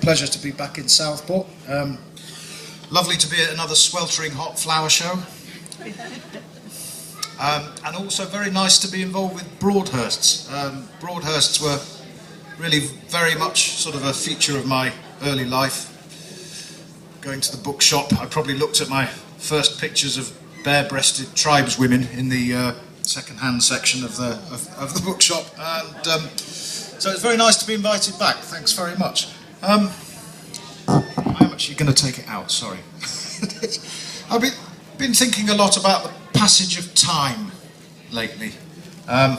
Pleasure to be back in Southport. Lovely to be at another sweltering hot flower show. And also very nice to be involved with Broadhursts. Broadhursts were really very much sort of a feature of my early life. Going to the bookshop, I probably looked at my first pictures of bare-breasted tribeswomen in the second-hand section of the bookshop, and so it's very nice to be invited back. Thanks very much. I'm actually going to take it out. Sorry. I've been thinking a lot about the passage of time lately, and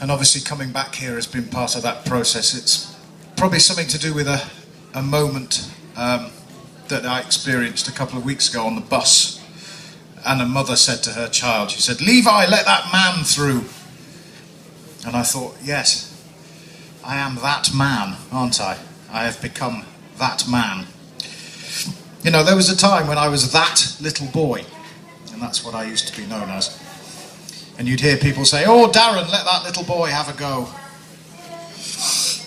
obviously coming back here has been part of that process. It's probably something to do with a moment that I experienced a couple of weeks ago on the bus. And a mother said to her child, she said, "Levi, let that man through." And I thought, yes, I am that man, aren't I? I have become that man. You know, there was a time when I was that little boy, and that's what I used to be known as. And you'd hear people say, "Oh, Darren, let that little boy have a go.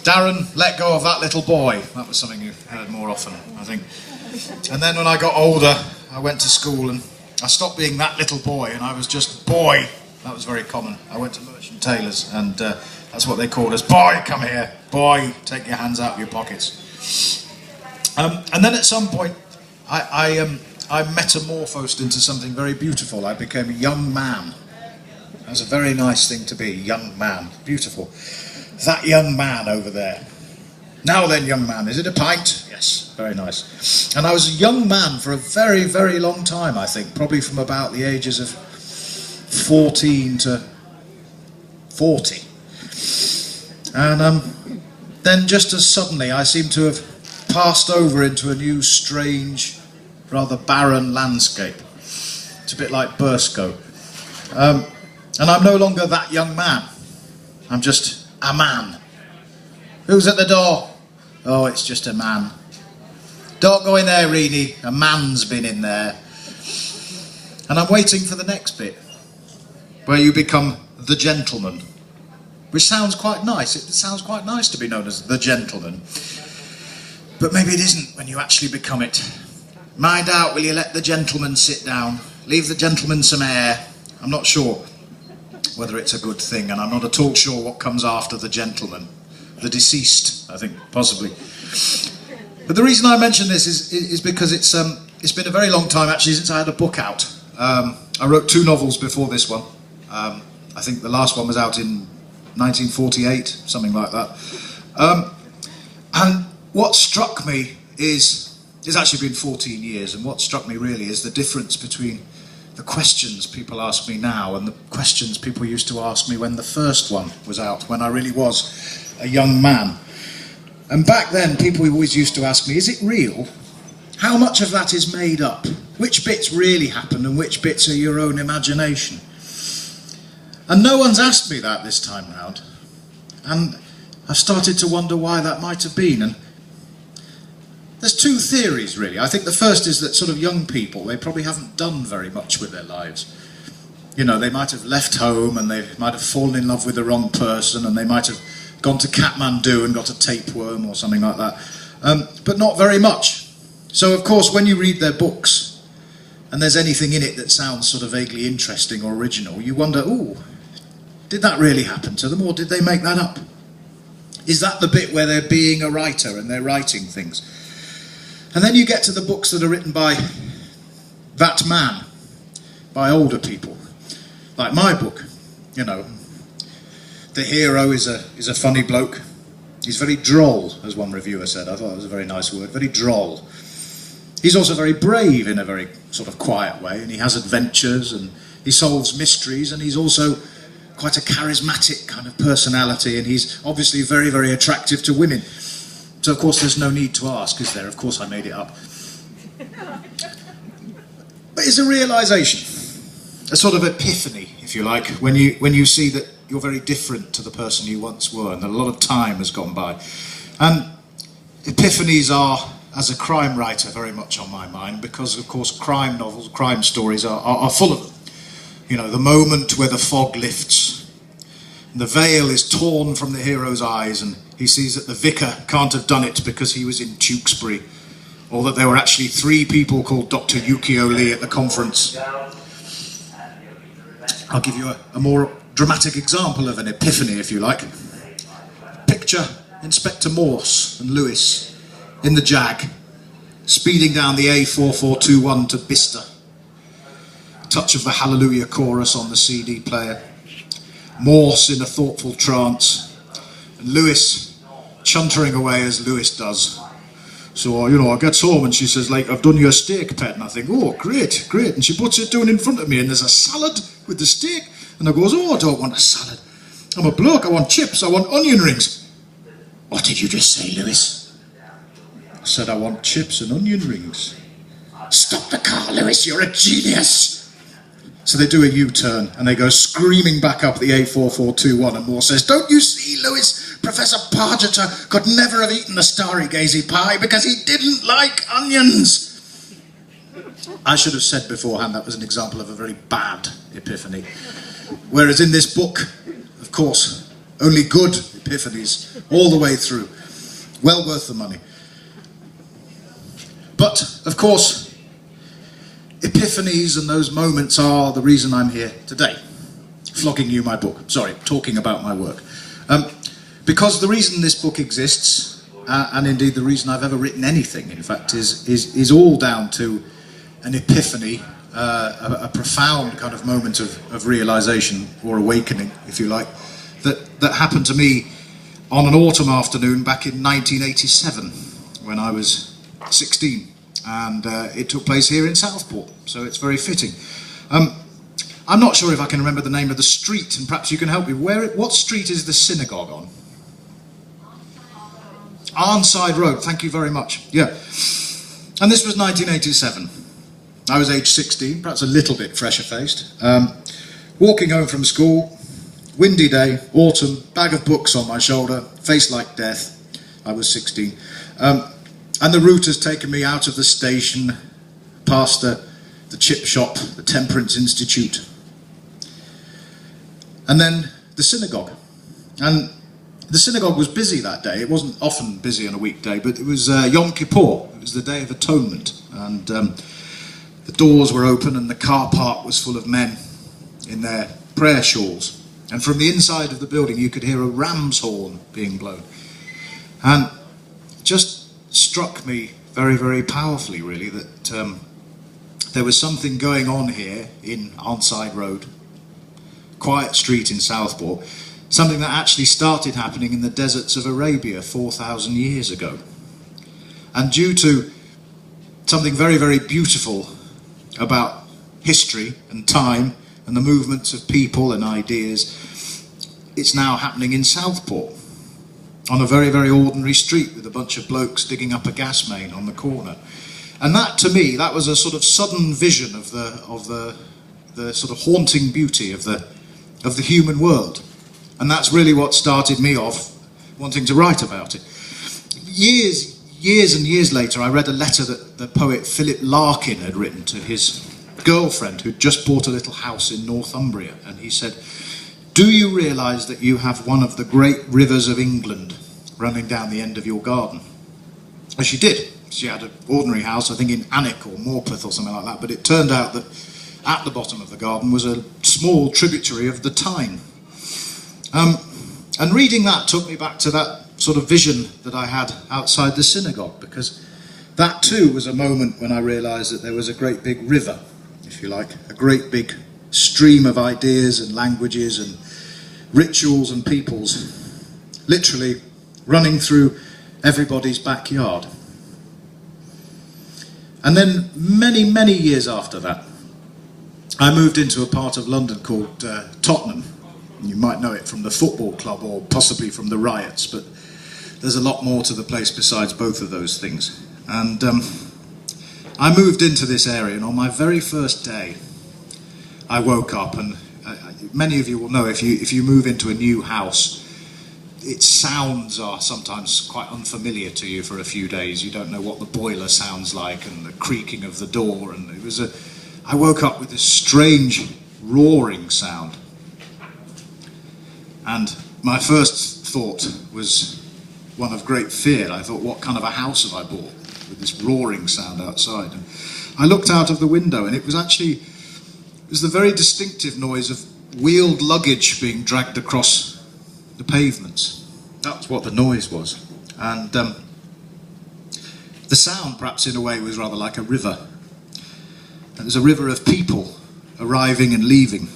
Darren, let go of that little boy." That was something you heard more often, I think. And then when I got older, I went to school and I stopped being that little boy and I was just boy. That was very common. I went to Merchant Taylors and that's what they called us. "Boy, come here. Boy, take your hands out of your pockets." And then at some point I metamorphosed into something very beautiful. I became a young man. That was a very nice thing to be, young man. Beautiful. That young man over there. "Now then, young man, is it a pint?" "Yes." Very nice. And I was a young man for a very, very long time, I think, probably from about the ages of 14 to 40. And then just as suddenly I seem to have passed over into a new, strange, rather barren landscape. It's a bit like Burscough. And I'm no longer that young man. I'm just a man. "Who's at the door?" "Oh, it's just a man." "Don't go in there, Reenie. A man's been in there." And I'm waiting for the next bit, where you become the gentleman, which sounds quite nice. It sounds quite nice to be known as the gentleman. But maybe it isn't when you actually become it. "Mind out, will you let the gentleman sit down? Leave the gentleman some air." I'm not sure whether it's a good thing, and I'm not at all sure what comes after the gentleman. The deceased, I think, possibly. But the reason I mention this is because it's been a very long time actually since I had a book out. I wrote 2 novels before this one. I think the last one was out in 1948, something like that. And what struck me is, it's actually been 14 years, and what struck me really is the difference between the questions people ask me now and the questions people used to ask me when the first one was out, when I really was a young man. And back then, people always used to ask me, "Is it real? How much of that is made up? Which bits really happened and which bits are your own imagination?" And no one's asked me that this time round. And I've started to wonder why that might have been. And there's 2 theories, really. I think the first is that sort of young people, they probably haven't done very much with their lives. You know, they might have left home and they might have fallen in love with the wrong person, and they might have gone to Kathmandu and got a tapeworm or something like that, but not very much. So of course when you read their books and there's anything in it that sounds sort of vaguely interesting or original, you wonder, "Ooh, did that really happen to them, or did they make that up? Is that the bit where they're being a writer and they're writing things?" And then you get to the books that are written by that man, by older people, like my book. You know, the hero is a funny bloke. He's very droll, as one reviewer said. I thought that was a very nice word, very droll. He's also very brave in a very sort of quiet way, and he has adventures and he solves mysteries, and he's also quite a charismatic kind of personality, and he's obviously very, very attractive to women. So of course there's no need to ask, is there? Of course I made it up. But it's a realisation, a sort of epiphany, if you like, when you see that you're very different to the person you once were, and that a lot of time has gone by. And epiphanies are, as a crime writer, very much on my mind, because of course crime novels, crime stories are full of them. You know, the moment where the fog lifts, The veil is torn from the hero's eyes, and he sees that the vicar can't have done it because he was in Tewkesbury, or that there were actually 3 people called Dr. Yukio Lee at the conference. I'll give you a more dramatic example of an epiphany, if you like. Picture Inspector Morse and Lewis in the Jag, speeding down the A4421 to Bicester. Touch of the Hallelujah chorus on the CD player. Morse in a thoughtful trance, and Lewis chuntering away as Lewis does. So, I get home and she says, like, "I've done your steak, pet," and I think, "Oh, great, great," and she puts it down in front of me, and there's a salad with the steak, and I goes, "Oh, I don't want a salad. I'm a bloke, I want chips, I want onion rings." "What did you just say, Lewis?" "I said I want chips and onion rings." "Stop the car, Lewis, you're a genius." So they do a U-turn and they go screaming back up the A4421, and Moore says, "Don't you see, Lewis? Professor Pargeter could never have eaten the starry gazy pie because he didn't like onions." I should have said beforehand that was an example of a very bad epiphany. Whereas in this book, of course, only good epiphanies all the way through. Well worth the money. But, of course, epiphanies and those moments are the reason I'm here today, flogging you my book. Sorry, talking about my work. Because the reason this book exists, and indeed the reason I've ever written anything, in fact, is all down to an epiphany, a profound kind of moment of realization or awakening, if you like, that happened to me on an autumn afternoon back in 1987 when I was 16. And it took place here in Southport, so it's very fitting. I'm not sure if I can remember the name of the street, and perhaps you can help me. What street is the synagogue on? Arnside Road, thank you very much. Yeah. And this was 1987. I was age 16, perhaps a little bit fresher-faced. Walking home from school, windy day, autumn, bag of books on my shoulder, face like death. I was 16. And the route has taken me out of the station, past the chip shop, the Temperance Institute, and then the synagogue. And the synagogue was busy that day. It wasn't often busy on a weekday, but it was Yom Kippur. It was the Day of Atonement. And the doors were open and the car park was full of men in their prayer shawls. And from the inside of the building you could hear a ram's horn being blown. And just struck me very, very powerfully, really, that there was something going on here in Arnside Road, quiet street in Southport, something that actually started happening in the deserts of Arabia 4,000 years ago. And due to something very, very beautiful about history and time and the movements of people and ideas, it's now happening in Southport, on a very, very ordinary street with a bunch of blokes digging up a gas main on the corner. And that, to me, that was a sort of sudden vision of the sort of haunting beauty of the human world. And that's really what started me off wanting to write about it. Years and years later, I read a letter that the poet Philip Larkin had written to his girlfriend who'd just bought a little house in Northumbria. And he said, "Do you realise that you have one of the great rivers of England running down the end of your garden?" And she did. She had an ordinary house, I think in Alnwick or Morpeth or something like that, but it turned out that at the bottom of the garden was a small tributary of the Tyne. And reading that took me back to that sort of vision that I had outside the synagogue, because that too was a moment when I realised that there was a great big river, if you like, a great big stream of ideas and languages and rituals and peoples, literally running through everybody's backyard. And then many, many years after that, I moved into a part of London called Topham. You might know it from the football club or possibly from the riots, but there's a lot more to the place besides both of those things. And I moved into this area, and on my very first day, I woke up, and many of you will know if you move into a new house, its sounds are sometimes quite unfamiliar to you for a few days. You don't know what the boiler sounds like and the creaking of the door, and I woke up with this strange roaring sound. And my first thought was one of great fear. I thought, what kind of a house have I bought with this roaring sound outside? And I looked out of the window, and it was the very distinctive noise of wheeled luggage being dragged across the pavements. That's what the noise was. And the sound, perhaps in a way, was rather like a river. And there's a river of people arriving and leaving.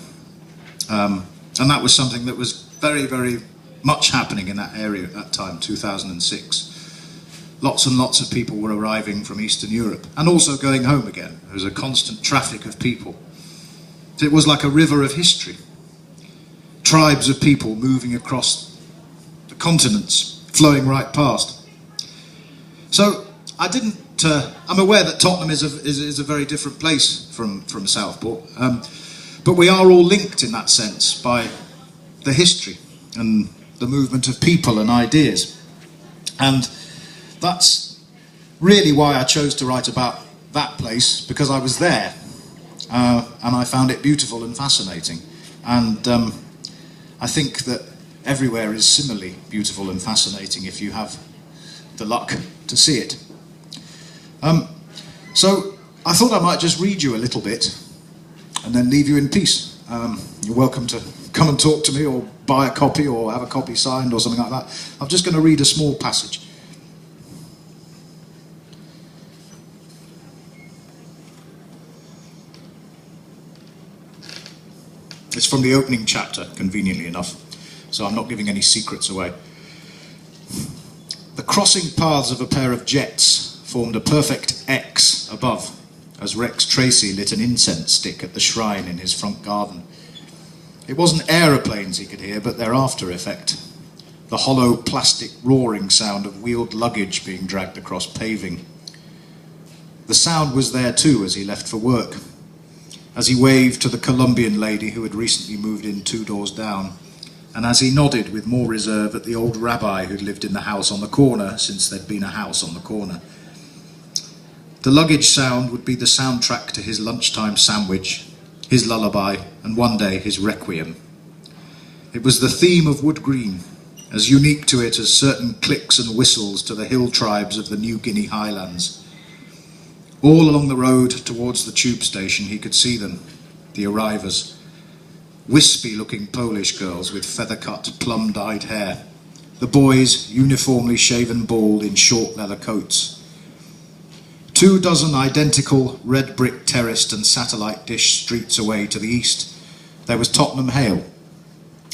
And that was something that was very, very much happening in that area at that time, 2006. Lots and lots of people were arriving from Eastern Europe and also going home again. There was a constant traffic of people. It was like a river of history. Tribes of people moving across the continents, flowing right past. So I'm aware that Topham is a very different place from Southport, but we are all linked in that sense by the history and the movement of people and ideas. And that's really why I chose to write about that place, because I was there, and I found it beautiful and fascinating. And I think that everywhere is similarly beautiful and fascinating if you have the luck to see it. So I thought I might just read you a little bit and then leave you in peace. You're welcome to come and talk to me or buy a copy or have a copy signed or something like that. I'm just going to read a small passage. It's from the opening chapter, conveniently enough, so I'm not giving any secrets away. The crossing paths of a pair of jets formed a perfect X above, as Rex Tracy lit an incense stick at the shrine in his front garden. It wasn't aeroplanes he could hear, but their after effect. The hollow plastic roaring sound of wheeled luggage being dragged across paving. The sound was there too as he left for work, as he waved to the Colombian lady who had recently moved in 2 doors down, and as he nodded with more reserve at the old rabbi who'd lived in the house on the corner since there'd been a house on the corner. The luggage sound would be the soundtrack to his lunchtime sandwich, his lullaby, and one day his requiem. It was the theme of Wood Green, as unique to it as certain clicks and whistles to the hill tribes of the New Guinea highlands. All along the road towards the tube station he could see them, the arrivers, wispy-looking Polish girls with feather-cut, plum-dyed hair, the boys uniformly shaven bald in short leather coats. 24 identical red-brick terraced and satellite dish streets away to the east, there was Tottenham Hale.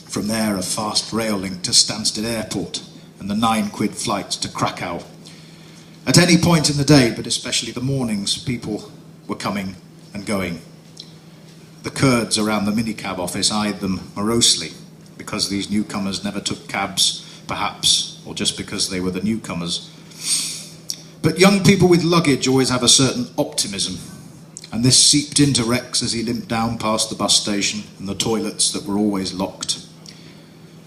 From there, a fast rail link to Stansted Airport and the 9-quid flights to Krakow. At any point in the day, but especially the mornings, people were coming and going. The Kurds around the minicab office eyed them morosely, because these newcomers never took cabs, perhaps, or just because they were the newcomers. But young people with luggage always have a certain optimism, and this seeped into Rex as he limped down past the bus station and the toilets that were always locked.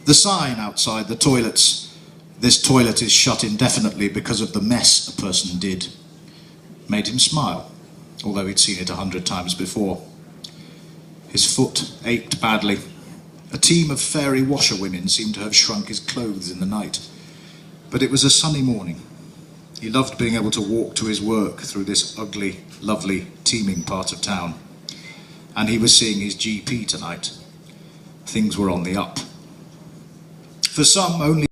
The sign outside the toilets, "This toilet is shut indefinitely because of the mess a person did," made him smile, although he'd seen it 100 times before. His foot ached badly. A team of fairy washerwomen seemed to have shrunk his clothes in the night. But it was a sunny morning. He loved being able to walk to his work through this ugly, lovely, teeming part of town. And he was seeing his GP tonight. Things were on the up. For some, only